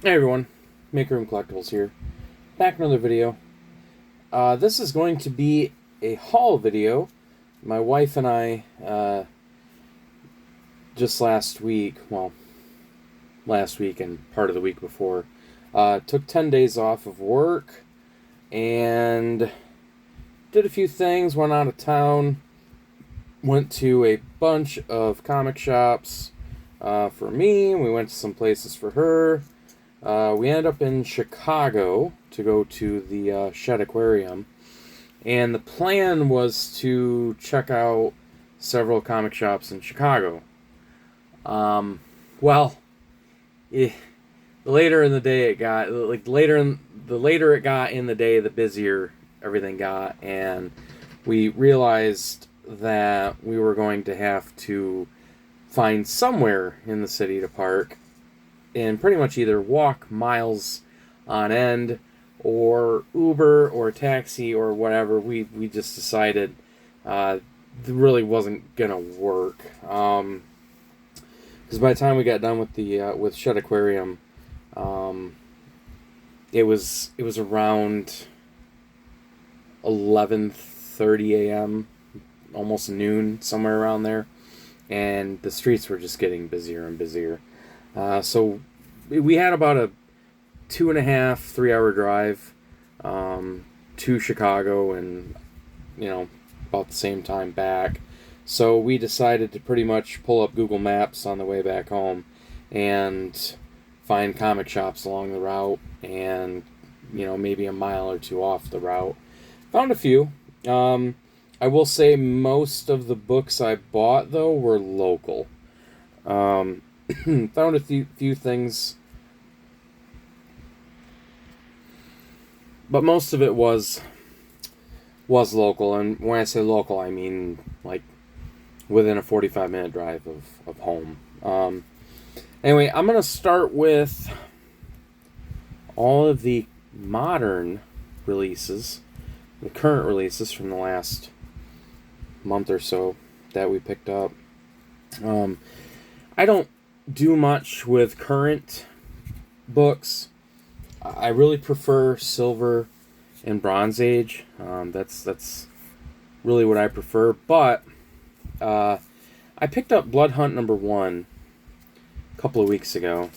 Hey everyone, Make Room Collectibles here. Back in another video. This is going to be a haul video. My wife and I, just last week and part of the week before, took 10 days off of work and did a few things, went out of town, went to a bunch of comic shops for me, we went to some places for her. We ended up in Chicago to go to the Shed Aquarium, and the plan was to check out several comic shops in Chicago. Well, the later in the day it got, the later it got in the day, the busier everything got, and we realized that we were going to have to find somewhere in the city to park and pretty much either walk miles on end or Uber or taxi or whatever. We just decided it really wasn't gonna work, because by the time we got done with the with Shed Aquarium, it was around 11:30 a.m., almost noon, somewhere around there, and the streets were just getting busier and busier. So we had about a 2.5, 3 hour drive to Chicago, and about the same time back. So we decided to pretty much pull up Google Maps on the way back home and find comic shops along the route, and maybe a mile or two off the route. Found a few. I will say most of the books I bought though were local. Found a few things, but most of it was local. And when I say local, I mean like within a 45-minute drive of home. Anyway, I'm gonna start with all of the modern releases, the current releases from the last month or so that we picked up. I don't do much with current books. I really prefer Silver and Bronze Age. That's really what I prefer. But I picked up Blood Hunt #1 a couple of weeks ago.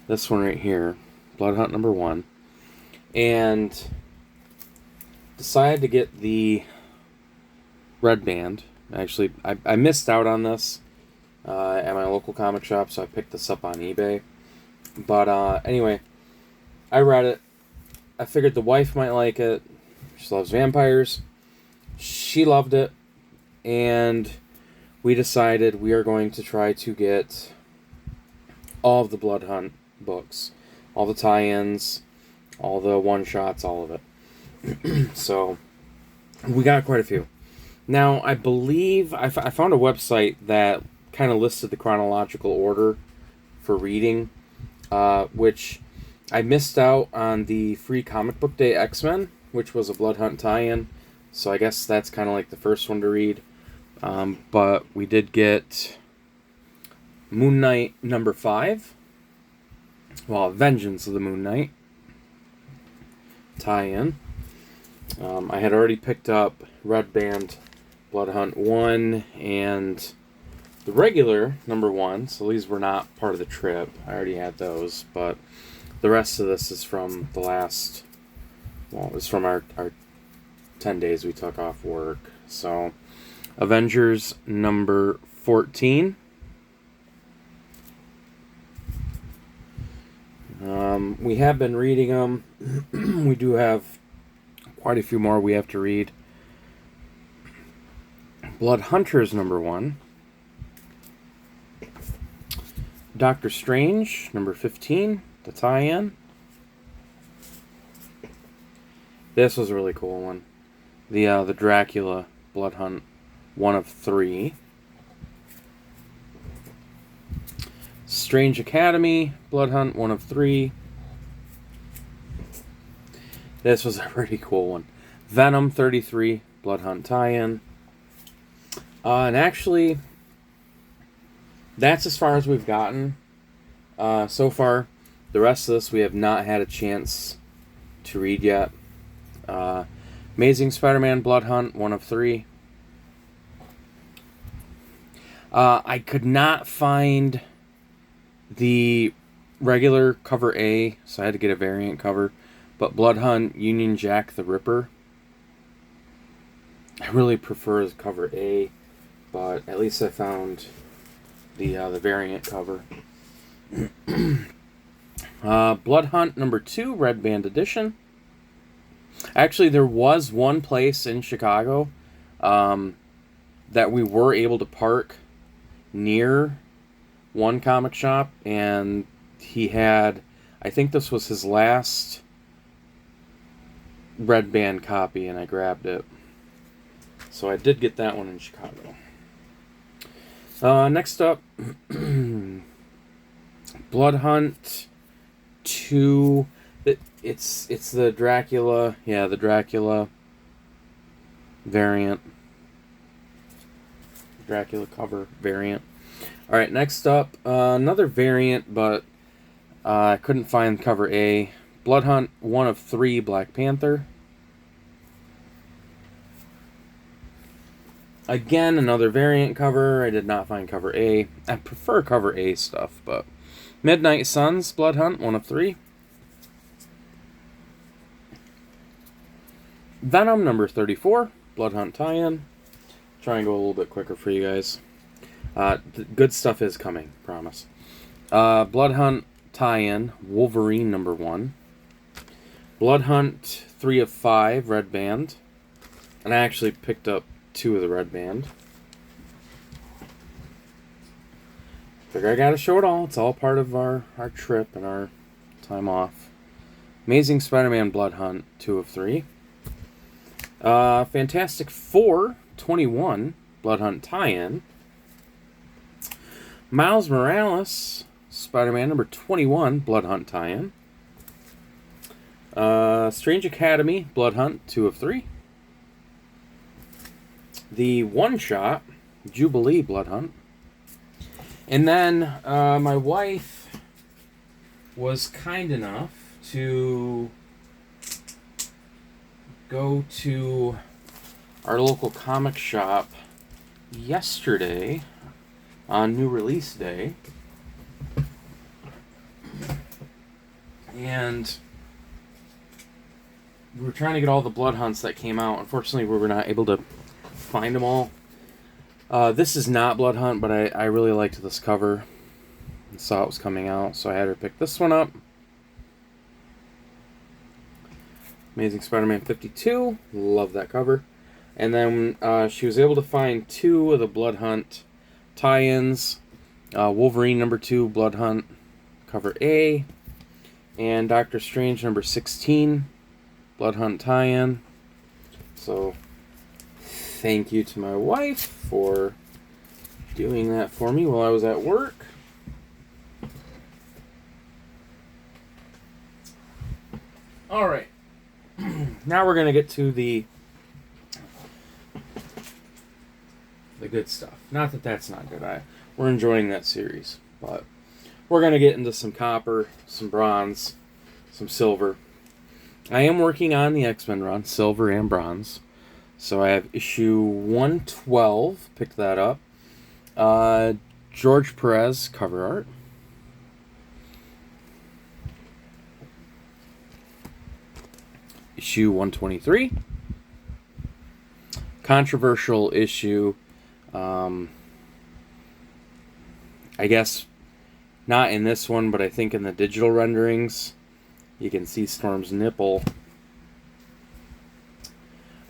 This one right here, Blood Hunt #1, and decided to get the red band. Actually, I missed out on this at my local comic shop, so I picked this up on eBay. But anyway, I read it. I figured the wife might like it. She loves vampires. She loved it. And we decided we are going to try to get all of the Blood Hunt books. All the tie-ins, all the one-shots, all of it. So, we got quite a few. Now, I believe I found a website that kind of listed the chronological order for reading, which I missed out on the free Comic Book Day X-Men, which was a Blood Hunt tie-in, so I guess that's kind of like the first one to read. But we did get Moon Knight #5, well, Vengeance of the Moon Knight tie-in. I had already picked up Red Band Blood Hunt 1 and the regular #1, so these were not part of the trip. I already had those, but the rest of this is from the last, well, it was from our 10 days we took off work. So, Avengers #14. We have been reading them. We do have quite a few more we have to read. Blood Hunters #1. Doctor Strange #15, the tie-in. This was a really cool one. The Dracula Blood Hunt 1 of 3. Strange Academy Blood Hunt 1 of 3. This was a pretty cool one. Venom 33 Blood Hunt tie-in. And actually, that's as far as we've gotten so far. The rest of this we have not had a chance to read yet. Amazing Spider-Man Blood Hunt, 1 of 3. I could not find the regular cover A, so I had to get a variant cover. But Blood Hunt Union Jack the Ripper, I really prefer the cover A, but at least I found the variant cover. Blood Hunt number 2, Red Band Edition. Actually, there was one place in Chicago that we were able to park near one comic shop, and he had, I think this was his last Red Band copy, and I grabbed it. So I did get that one in Chicago. Next up, Blood Hunt 2. It's the Dracula, the Dracula variant. Dracula cover variant. Alright, next up, another variant, but I couldn't find cover A. Blood Hunt 1 of 3, Black Panther. Again, another variant cover. I did not find cover A. I prefer cover A stuff, but Midnight Suns, Blood Hunt, 1 of 3. Venom number 34, Blood Hunt tie-in. Try and go a little bit quicker for you guys. The good stuff is coming, promise. Blood Hunt tie-in, Wolverine number 1. Blood Hunt 3 of 5, Red Band. And I actually picked up 2 of the Red Band. Figure I gotta show it all. It's all part of our trip and our time off. Amazing Spider-Man Blood Hunt, 2 of 3. Fantastic Four 21, Blood Hunt tie-in. Miles Morales, Spider-Man number 21, Blood Hunt tie-in. Strange Academy, Blood Hunt, 2 of 3. The one-shot, Jubilee Blood Hunt. And then my wife was kind enough to go to our local comic shop yesterday on new release day. And we were trying to get all the Blood Hunts that came out. Unfortunately, we were not able to find them all. This is not Blood Hunt, but I really liked this cover and saw it was coming out, so I had her pick this one up. Amazing Spider-Man 52, love that cover. And then she was able to find 2 of the Blood Hunt tie-ins. Wolverine number 2, Blood Hunt, cover A. And Doctor Strange number 16, Blood Hunt tie-in. So, thank you to my wife for doing that for me while I was at work. Alright. Now we're going to get to the good stuff. Not that that's not good. We're enjoying that series. But we're going to get into some copper, some bronze, some silver. I am working on the X-Men run, silver and bronze. So I have issue 112, picked that up. George Perez cover art. Issue 123. Controversial issue. I guess not in this one, but I think in the digital renderings, you can see Storm's nipple.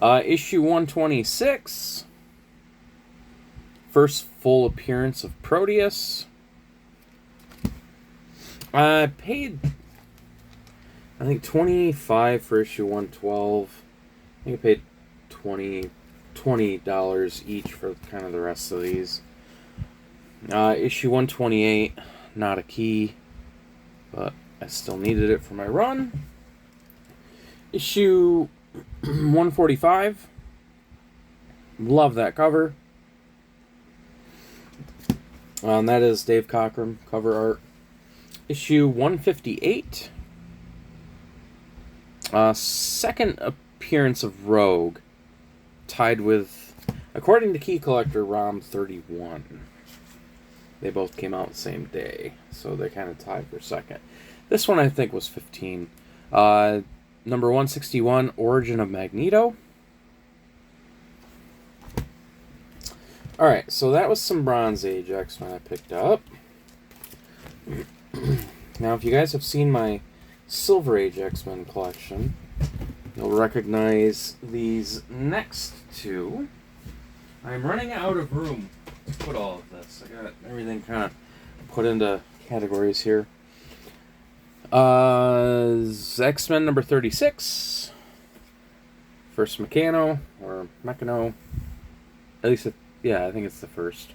Issue 126. First full appearance of Proteus. I paid, I think, $25 for issue 112. I think I paid $20 each for kind of the rest of these. Issue 128, not a key, but I still needed it for my run. Issue 145. Love that cover. And that is Dave Cockrum cover art. Issue 158. Second appearance of Rogue, tied with, according to Key Collector, ROM 31. They both came out the same day, so they kind of tied for second. This one I think was 15. Number 161, Origin of Magneto. Alright, so that was some Bronze Age X-Men I picked up. Now, if you guys have seen my Silver Age X-Men collection, you'll recognize these next two. I'm running out of room to put all of this. I got everything kind of put into categories here. X-Men number 36. First Meccano, or Meccano. At least, yeah, I think it's the first.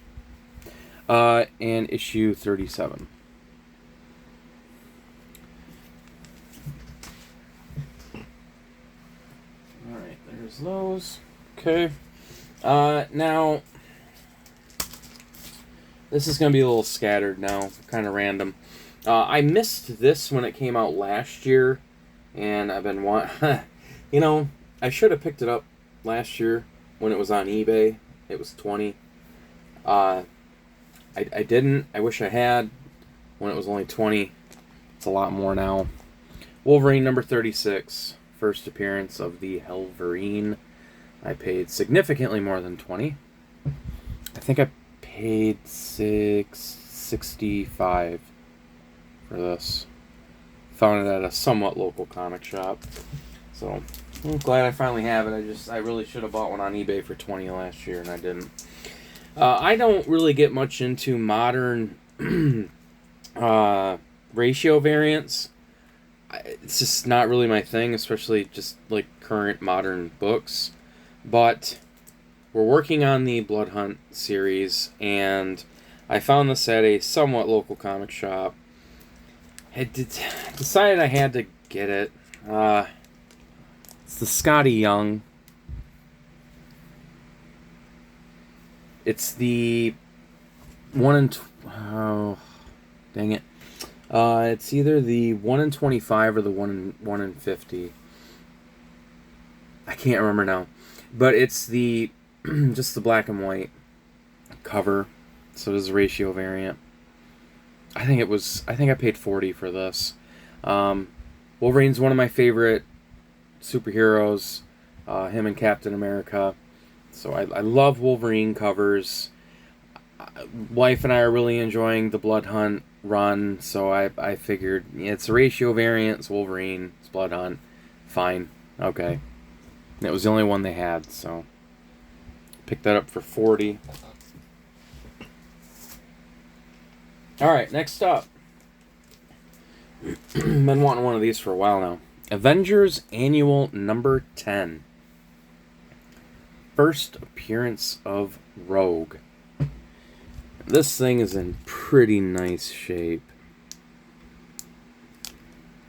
And issue 37. Alright, there's those. Okay. Now, this is going to be a little scattered now, kind of random. I missed this when it came out last year, and I've been you know, I should have picked it up last year when it was on eBay. It was $20. I didn't. I wish I had when it was only $20. It's a lot more now. Wolverine number 36. First appearance of the Helverine. I paid significantly more than $20. I think I paid $6.65 for this. Found it at a somewhat local comic shop. So I'm glad I finally have it. I really should have bought one on eBay for $20 last year, and I didn't. I don't really get much into modern ratio variants. It's just not really my thing, especially just like current modern books. But we're working on the Blood Hunt series, and I found this at a somewhat local comic shop. I decided I had to get it. It's the Scotty Young. It's the 1 in... Oh, dang it. It's either the 1 in 25 or the 1 in 50. I can't remember now. But it's the just the black and white cover. So it is a ratio variant. I think I paid $40 for this. Wolverine's one of my favorite superheroes. Him and Captain America. So I love Wolverine covers. Wife and I are really enjoying the Blood Hunt run, so I figured it's a ratio variant, it's Wolverine, it's Blood Hunt. Fine. Okay. And it was the only one they had, so picked that up for $40. Alright, next up. Been wanting one of these for a while now. Avengers Annual number 10. First appearance of Rogue. This thing is in pretty nice shape.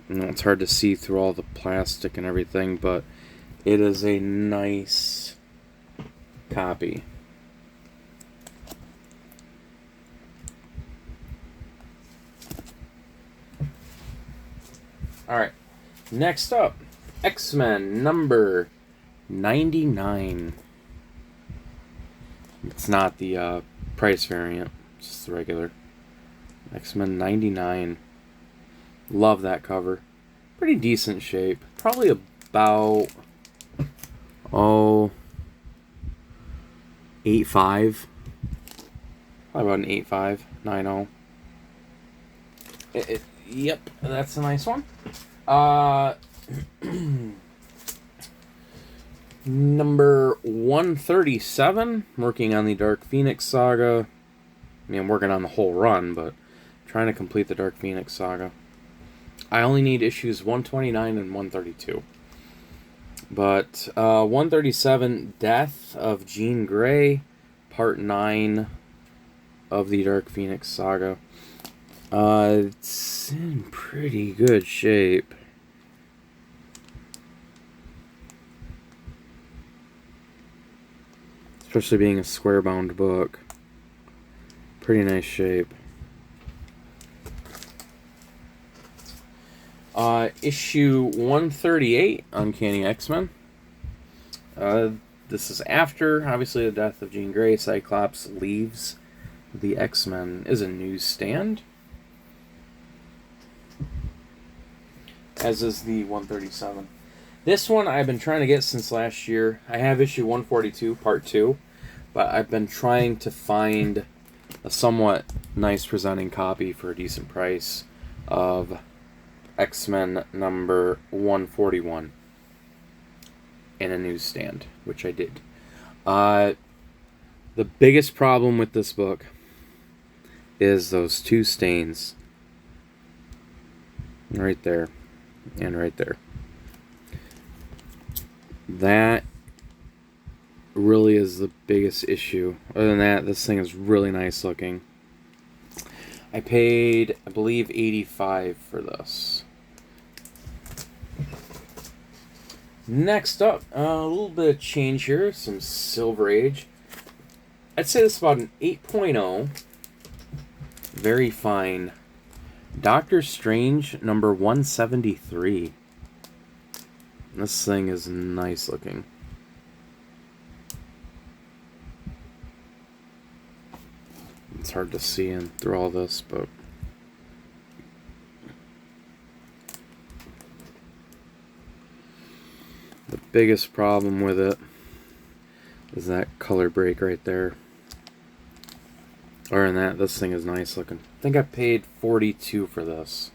You know, it's hard to see through all the plastic and everything, but it is a nice copy. Alright, next up, X-Men number 99. It's not the price variant, it's just the regular. X-Men 99. Love that cover. Pretty decent shape. Probably about 8.5. Probably about an 8.5, 9.0. Yep, that's a nice one. Number 137, working on the Dark Phoenix saga. I mean, I'm working on the whole run, but trying to complete the Dark Phoenix saga. I only need issues 129 and 132. But 137, Death of Jean Grey, Part 9 of the Dark Phoenix saga. It's in pretty good shape. Especially being a square-bound book. Pretty nice shape. Issue 138, Uncanny X-Men. This is after, obviously, the death of Jean Grey. Cyclops leaves the X-Men is a newsstand, as is the 137. This one I've been trying to get since last year. I have issue 142, part 2, but I've been trying to find a somewhat nice presenting copy for a decent price of X-Men number 141 in a newsstand, which I did. The biggest problem with this book is those two stains. Right there. And right there. That really is the biggest issue. Other than that, this thing is really nice looking. I paid, I believe, $85 for this. Next up, a little bit of change here. Some Silver Age. I'd say this is about an 8.0. Very fine. Doctor Strange number 173. This thing is nice looking. It's hard to see in through all this, but the biggest problem with it is that color break right there. Other than that, this thing is nice looking. I think I paid $42 for this.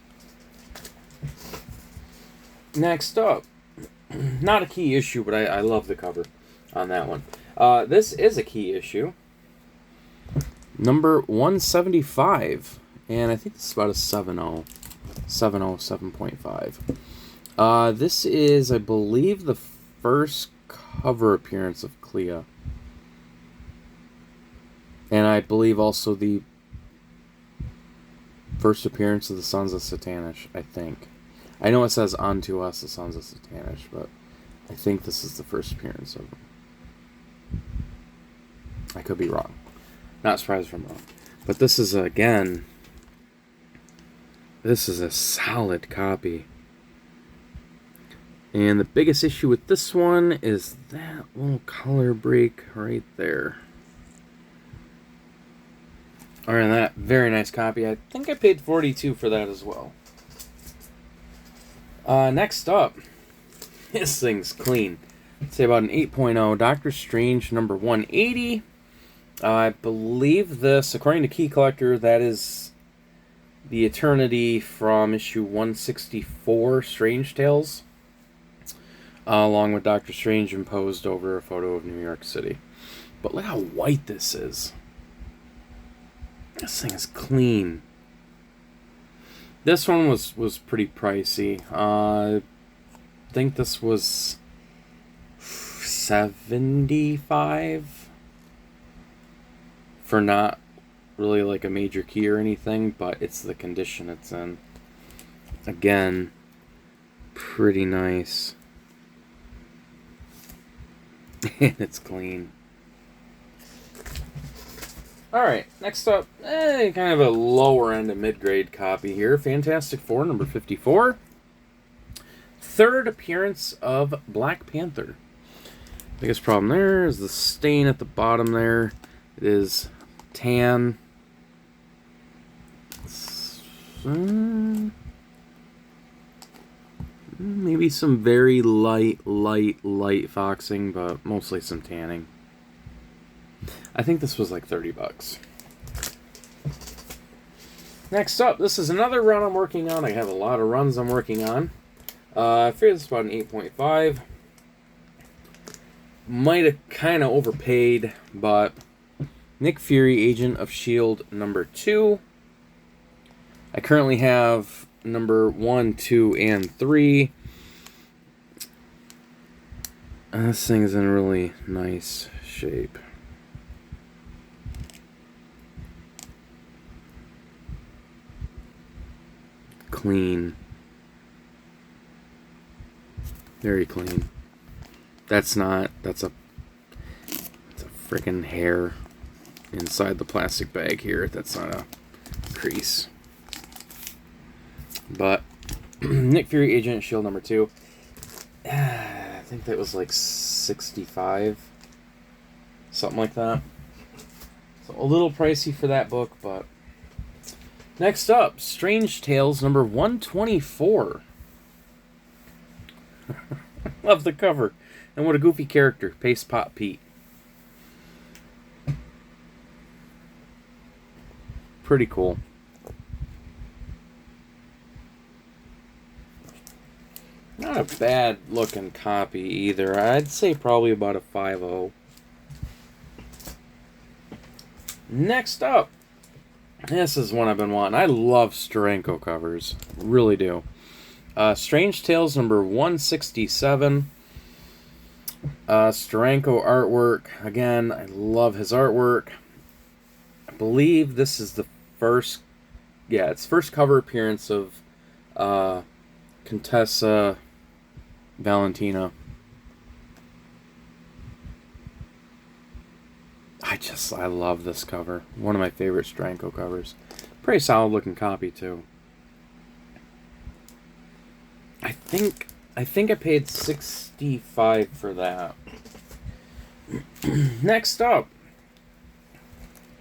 Next up, not a key issue, but I love the cover on that one. This is a key issue. Number 175. And I think this is about a 7.0. 7.5. This is, I believe, the first cover appearance of Clea. And I believe also the first appearance of the Sons of Satanish, I think. I know it says Unto Us, the Sons of Satanish, but I think this is the first appearance of them. I could be wrong. Not surprised if I'm wrong. But this is, again, this is a solid copy. And the biggest issue with this one is that little color break right there. Other than that, very nice copy. I think I paid $42 for that as well. Next up, this thing's clean. I'd say about an 8.0. Doctor Strange number 180. I believe this, according to Key Collector, that is the Eternity from issue 164, Strange Tales, along with Doctor Strange imposed over a photo of New York City. But look how white this is. This thing is clean. This one was pretty pricey. I think this was $75 for not really like a major key or anything, but it's the condition it's in. Again, pretty nice. And it's clean. Alright, next up, kind of a lower end of mid-grade copy here. Fantastic Four, number 54. Third appearance of Black Panther. Biggest problem there is the stain at the bottom there. It is tan. Maybe some very light foxing, but mostly some tanning. I think this was like $30. Next up, this is another run I'm working on. I have a lot of runs I'm working on. I figured this is about an 8.5. Might have kind of overpaid, but Nick Fury, Agent of S.H.I.E.L.D. number 2. I currently have number 1, 2, and 3. This thing is in really nice shape. Clean. Very clean. That's a freaking hair inside the plastic bag here. That's not a crease. But Nick Fury, Agent Shield number 2. I think that was like 65. Something like that. So a little pricey for that book, but... Next up, Strange Tales number 124. Love the cover. And what a goofy character. Paste Pot Pete. Pretty cool. Not a bad looking copy either. I'd say probably about a 5.0. Next up, this is one I've been wanting. I love Steranko covers. Really do. Strange Tales number 167. Steranko artwork. Again, I love his artwork. I believe this is the first... Yeah, it's first cover appearance of Contessa Valentina. I love this cover. One of my favorite Steranko covers. Pretty solid looking copy too. I think I paid $65 for that. Next up,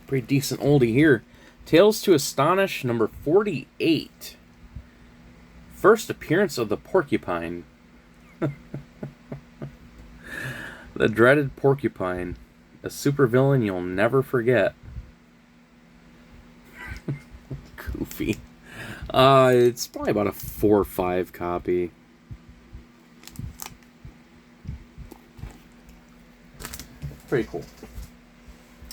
pretty decent oldie here. Tales to Astonish number 48. First appearance of the Porcupine. The dreaded Porcupine. A supervillain you'll never forget. Goofy. It's probably about a 4 or 5 copy. Pretty cool.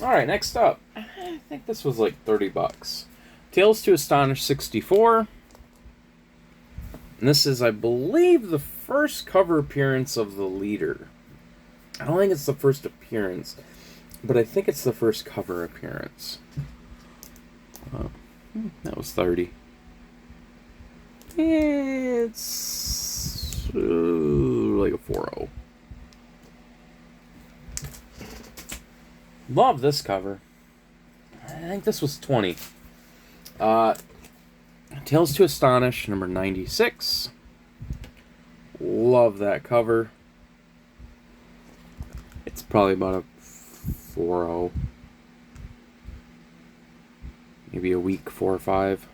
Alright, next up. I think this was like $30. Tales to Astonish 64. And this is, I believe, the first cover appearance of the leader. I don't think it's the first appearance, but I think it's the first cover appearance. That was 30. It's like a 4.0. Love this cover. I think this was 20. Tales to Astonish, number 96. Love that cover. It's probably about a 4.0. Maybe a weak 4 or 5.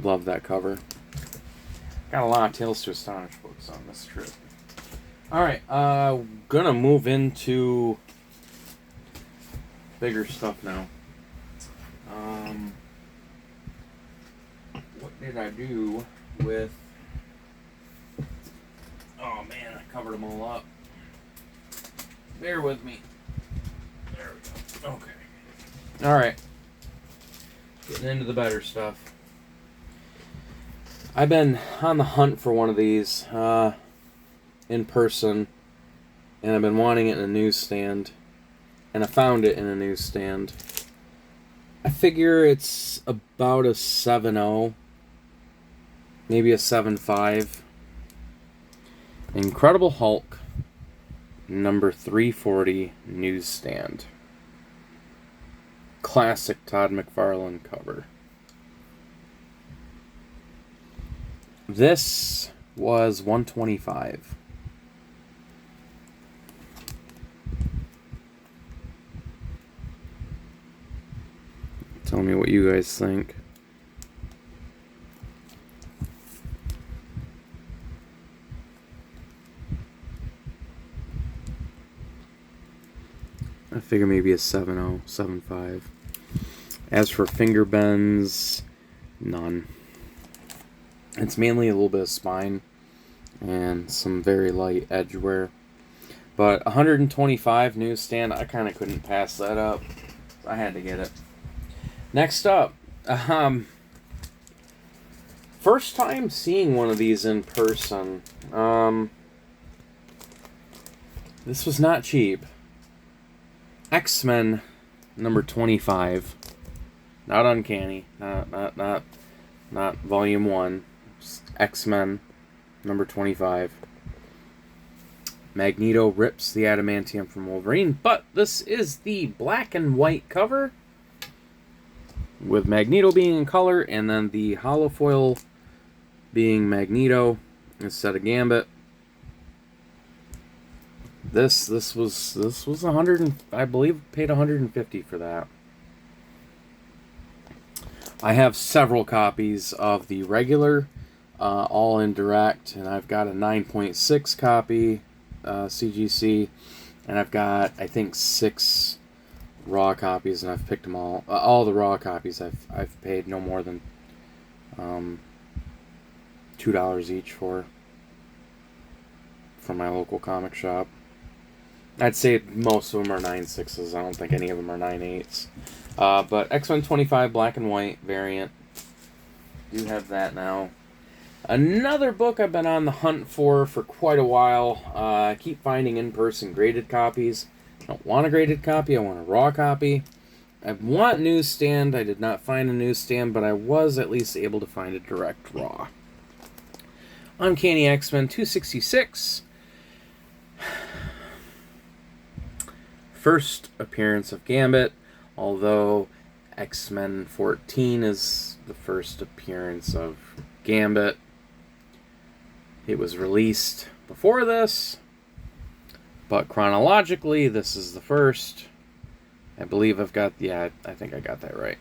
Love that cover. Got a lot of Tales to Astonish books on this trip. Alright, gonna move into bigger stuff now. What did I do with... Oh man, I covered them all up. Bear with me. There we go. Okay. Alright. Getting into the better stuff. I've been on the hunt for one of these in person, and I've been wanting it in a newsstand, and I found it in a newsstand. I figure it's about a 7.0, maybe a 7.5. Incredible Hulk, number 340, newsstand. Classic Todd McFarlane cover. This was $125. Tell me what you guys think. I figure maybe a 7.0, 7.5. As for finger bends, none. It's mainly a little bit of spine and some very light edge wear. But 125 newsstand, I kind of couldn't pass that up. I had to get it. Next up, first time seeing one of these in person. This was not cheap. X-Men number 25. Not Uncanny. Not Volume 1. Just X-Men number 25. Magneto rips the adamantium from Wolverine, but this is the black and white cover with Magneto being in color, and then the holofoil being Magneto instead of Gambit. This was 100 and, I believe paid 150 for that. I have several copies of the regular, all in direct, and I've got a 9.6 copy CGC, and I've got, I think, 6 raw copies, and I've picked them all. All the raw copies I've paid no more than $2 each for from my local comic shop. I'd say most of them are 9.6s. I don't think any of them are 9.8s. But X-Men 25 black and white variant. Do have that now. Another book I've been on the hunt for quite a while. I keep finding in-person graded copies. I don't want a graded copy. I want a raw copy. I want newsstand. I did not find a newsstand, but I was at least able to find a direct raw. Uncanny X-Men 266. First appearance of Gambit, although X-Men 14 is the first appearance of Gambit. It was released before this, but chronologically, this is the first. I believe I've got, yeah, I think I got that right.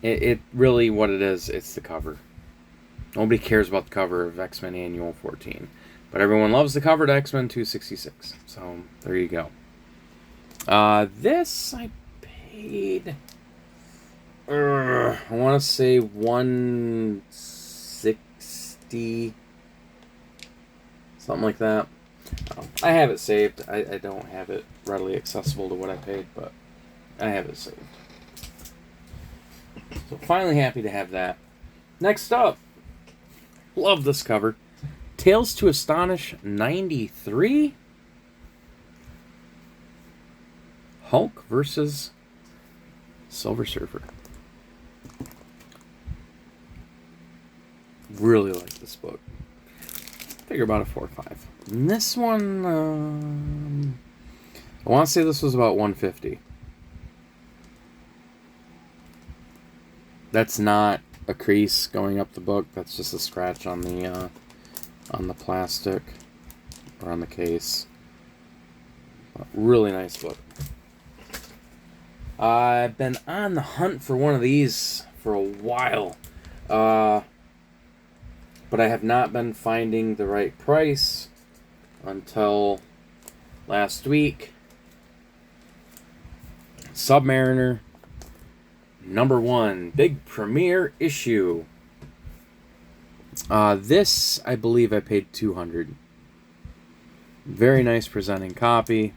It really, what it is, it's the cover. Nobody cares about the cover of X-Men Annual 14, but everyone loves the cover to X-Men 266, so there you go. This I paid, I want to say $160, something like that. I have it saved. I don't have it readily accessible to what I paid, but I have it saved. So finally happy to have that. Next up, love this cover. Tales to Astonish 93? Hulk versus Silver Surfer. Really like this book. Figure about a 4 or 5. And this one, I want to say this was about 150. That's not a crease going up the book. That's just a scratch on the plastic or on the case. Really nice book. I've been on the hunt for one of these for a while, but I have not been finding the right price until last week. Submariner #1, big premiere issue. This, I believe I paid $200. Very nice presenting copy.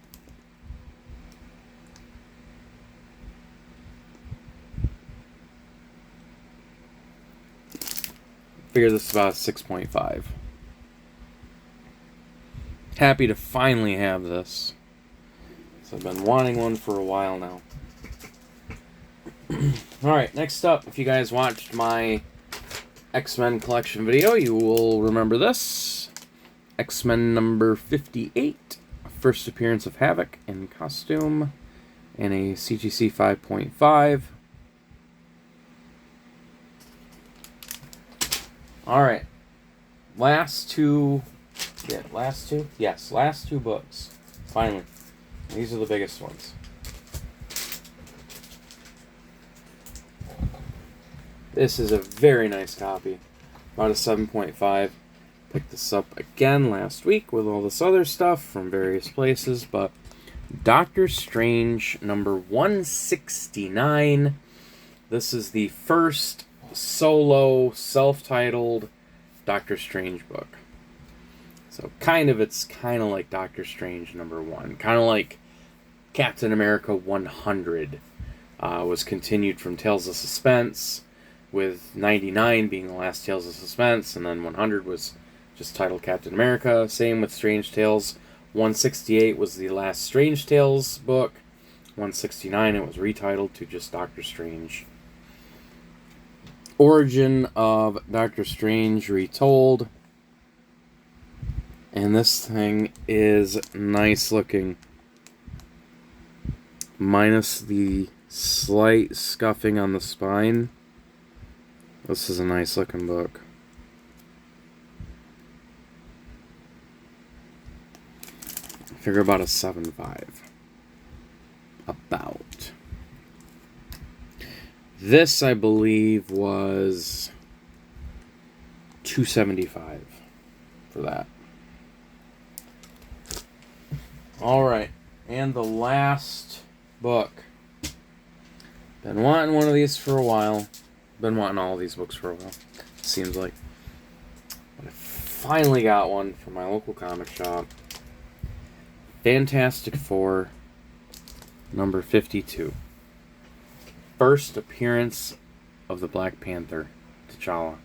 Figure this is about 6.5. Happy to finally have this. So I've been wanting one for a while now. Alright, next up, if you guys watched my X-Men collection video, you will remember this. X-Men number 58. First appearance of Havoc in costume. And a CGC 5.5. Alright. Last two books. Finally. These are the biggest ones. This is a very nice copy. About a 7.5. Picked this up again last week with all this other stuff from various places, but Doctor Strange number 169. This is the first solo, self-titled Doctor Strange book. So it's kind of like Doctor Strange #1. Kind of like Captain America 100 was continued from Tales of Suspense, with 99 being the last Tales of Suspense, and then 100 was just titled Captain America. Same with Strange Tales. 168 was the last Strange Tales book. 169 it was retitled to just Doctor Strange. Origin of Doctor Strange retold. And this thing is nice looking. Minus the slight scuffing on the spine. This is a nice looking book. figure about a 7.5. About. This, I believe, was $275 for that. All right, and the last book. Been wanting one of these for a while. Been wanting all of these books for a while, it seems like. But I finally got one from my local comic shop. Fantastic Four, number 52. First appearance of the Black Panther, T'Challa.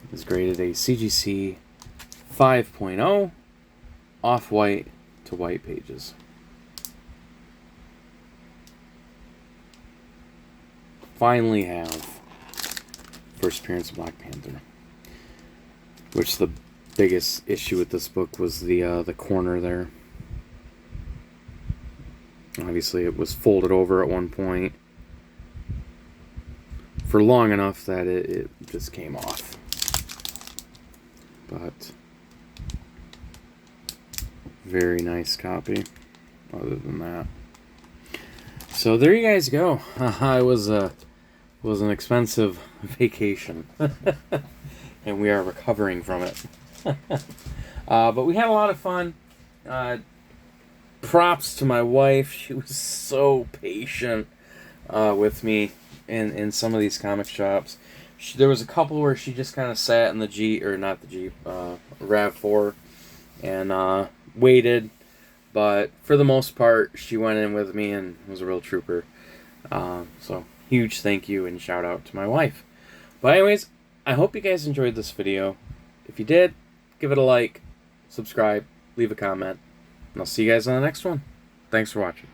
It was graded a CGC 5.0, off-white to white pages. Finally have first appearance of Black Panther. Which the biggest issue with this book was the corner there. Obviously, it was folded over at one point for long enough that it just came off. But very nice copy. Other than that, so there you guys go. It was an expensive vacation, and we are recovering from it. But we had a lot of fun. Props to my wife. She was so patient with me in some of these comic shops. There was a couple where she just kind of sat in the Jeep, or not the Jeep, RAV4, and waited. But for the most part, she went in with me and was a real trooper. So huge thank you and shout out to my wife. But anyways, I hope you guys enjoyed this video. If you did, give it a like, subscribe, leave a comment, and I'll see you guys on the next one. Thanks for watching.